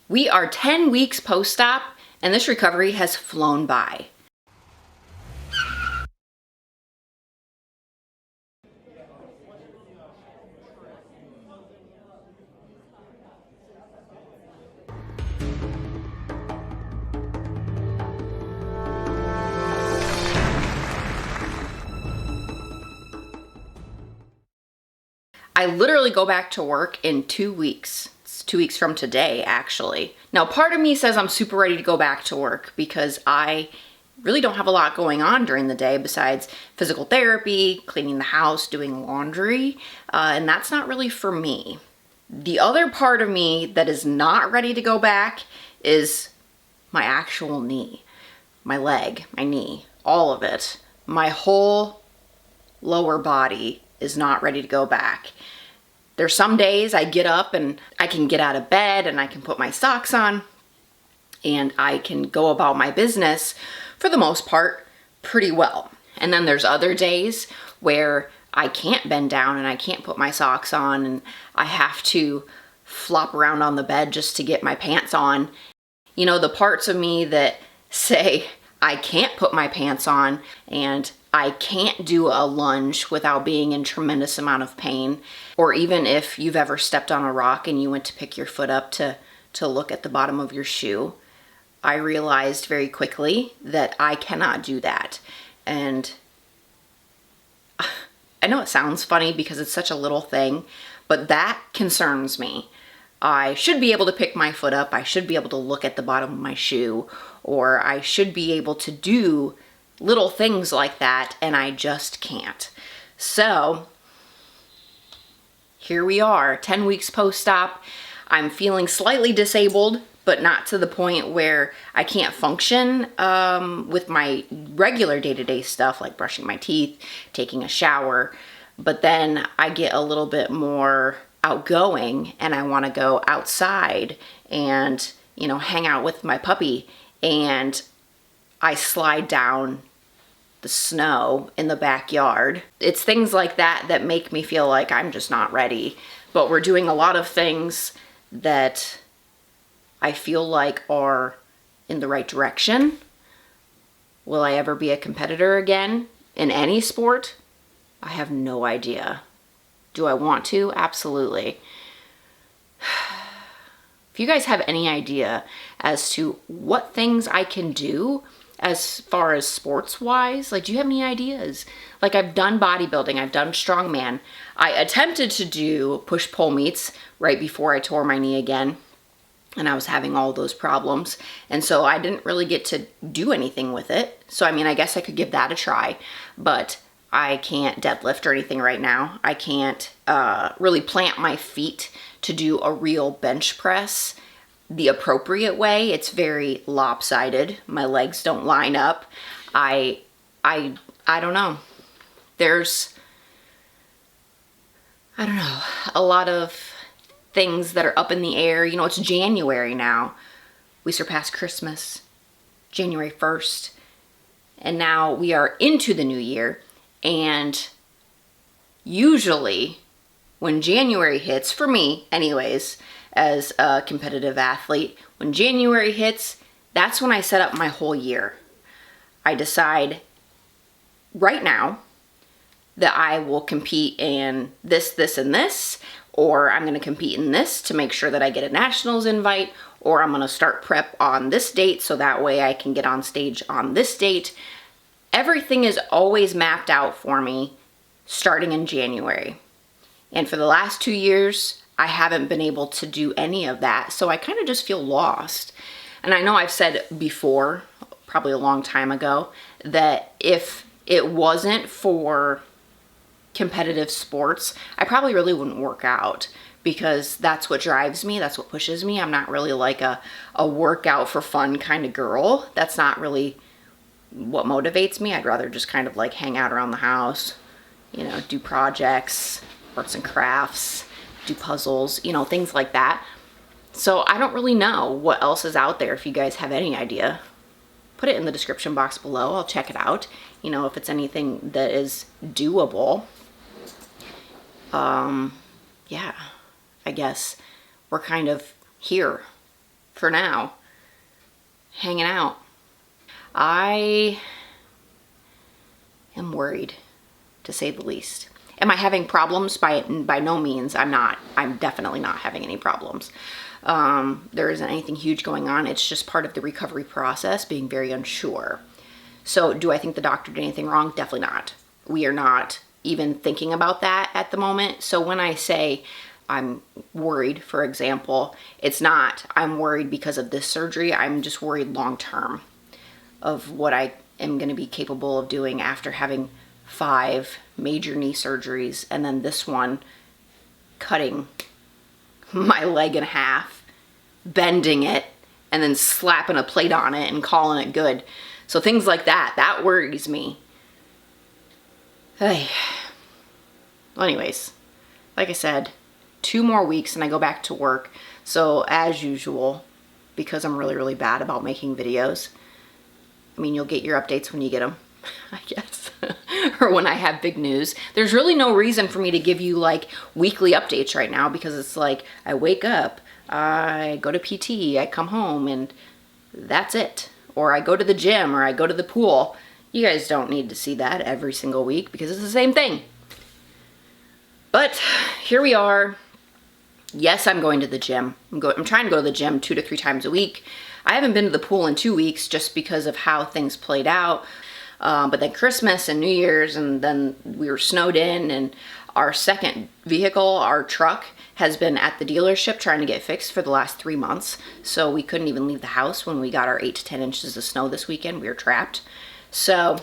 We are 10 weeks post-op, and this recovery has flown by. I literally go back to work in 2 weeks. It's 2 weeks from today, actually. Now, part of me says I'm super ready to go back to work because I really don't have a lot going on during the day besides physical therapy, cleaning the house, doing laundry, and that's not really for me. The other part of me that is not ready to go back is my actual knee, my leg, my knee, all of it. My whole lower body is not ready to go back. There's some days I get up and I can get out of bed and I can put my socks on and I can go about my business for the most part pretty well. And then there's other days where I can't bend down and I can't put my socks on and I have to flop around on the bed just to get my pants on. You know, the parts of me that say I can't put my pants on and I can't do a lunge without being in tremendous amount of pain. Or even if you've ever stepped on a rock and you went to pick your foot up to look at the bottom of your shoe, I realized very quickly that I cannot do that. And I know it sounds funny because it's such a little thing, but that concerns me. I should be able to pick my foot up. I should be able to look at the bottom of my shoe, or I should be able to do little things like that, and I just can't. So here we are, 10 weeks post-op. I'm feeling slightly disabled, but not to the point where I can't function with my regular day-to-day stuff like brushing my teeth, taking a shower. But then I get a little bit more outgoing and I want to go outside and, you know, hang out with my puppy, and I slide down the snow in the backyard. It's things like that that make me feel like I'm just not ready. But we're doing a lot of things that I feel like are in the right direction. Will I ever be a competitor again in any sport? I have no idea. Do I want to? Absolutely. If you guys have any idea as to what things I can do as far as sports wise, like, do you have any ideas? Like, I've done bodybuilding, I've done strongman. I attempted to do push-pull meets right before I tore my knee again, and I was having all those problems. And so I didn't really get to do anything with it. So, I mean, I guess I could give that a try, but I can't deadlift or anything right now. I can't really plant my feet to do a real bench press the appropriate way. It's very lopsided. My legs don't line up. I don't know. There's, I don't know, a lot of things that are up in the air. You know, it's January now. We surpassed Christmas, January 1st. And now we are into the new year. And usually when January hits, for me anyways, as a competitive athlete, when January hits, that's when I set up my whole year. I decide right now that I will compete in this, this, and this, or I'm going to compete in this to make sure that I get a nationals invite, or I'm going to start prep on this date so that way I can get on stage on this date. Everything is always mapped out for me starting in January. And for the last 2 years, I haven't been able to do any of that. So I kind of just feel lost. And I know I've said before, probably a long time ago, that if it wasn't for competitive sports, I probably really wouldn't work out, because that's what drives me. That's what pushes me. I'm not really like a workout for fun kind of girl. That's not really what motivates me. I'd rather just kind of like hang out around the house, you know, do projects, arts and crafts, do puzzles, you know, things like that. So I don't really know what else is out there. If you guys have any idea, put it in the description box below. I'll check it out. You know, if it's anything that is doable. Yeah, I guess we're kind of here for now. Hanging out. I am worried, to say the least. Am I having problems? By no means. I'm not. I'm definitely not having any problems. There isn't anything huge going on. It's just part of the recovery process, being very unsure. So do I think the doctor did anything wrong? Definitely not. We are not even thinking about that at the moment. So when I say I'm worried, for example, it's not I'm worried because of this surgery. I'm just worried long term of what I am going to be capable of doing after having 5 major knee surgeries and then this one cutting my leg in half, bending it, and then slapping a plate on it and calling it good. So things like that worries me. Hey. Well, anyways, like I said, 2 more weeks and I go back to work. So as usual, because I'm really, really bad about making videos, I mean, you'll get your updates when you get them, I guess, or when I have big news. There's really no reason for me to give you like weekly updates right now because it's like I wake up, I go to PT, I come home, and that's it. Or I go to the gym, or I go to the pool. You guys don't need to see that every single week because it's the same thing. But here we are. Yes, I'm going to the gym. I'm trying to go to the gym 2 to 3 times a week. I haven't been to the pool in 2 weeks just because of how things played out. But then Christmas and New Year's, and then we were snowed in, and our second vehicle, our truck, has been at the dealership trying to get fixed for the last 3 months. So we couldn't even leave the house when we got our 8 to 10 inches of snow this weekend. We were trapped. So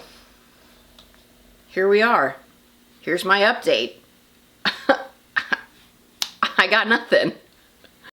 here we are. Here's my update. I got nothing.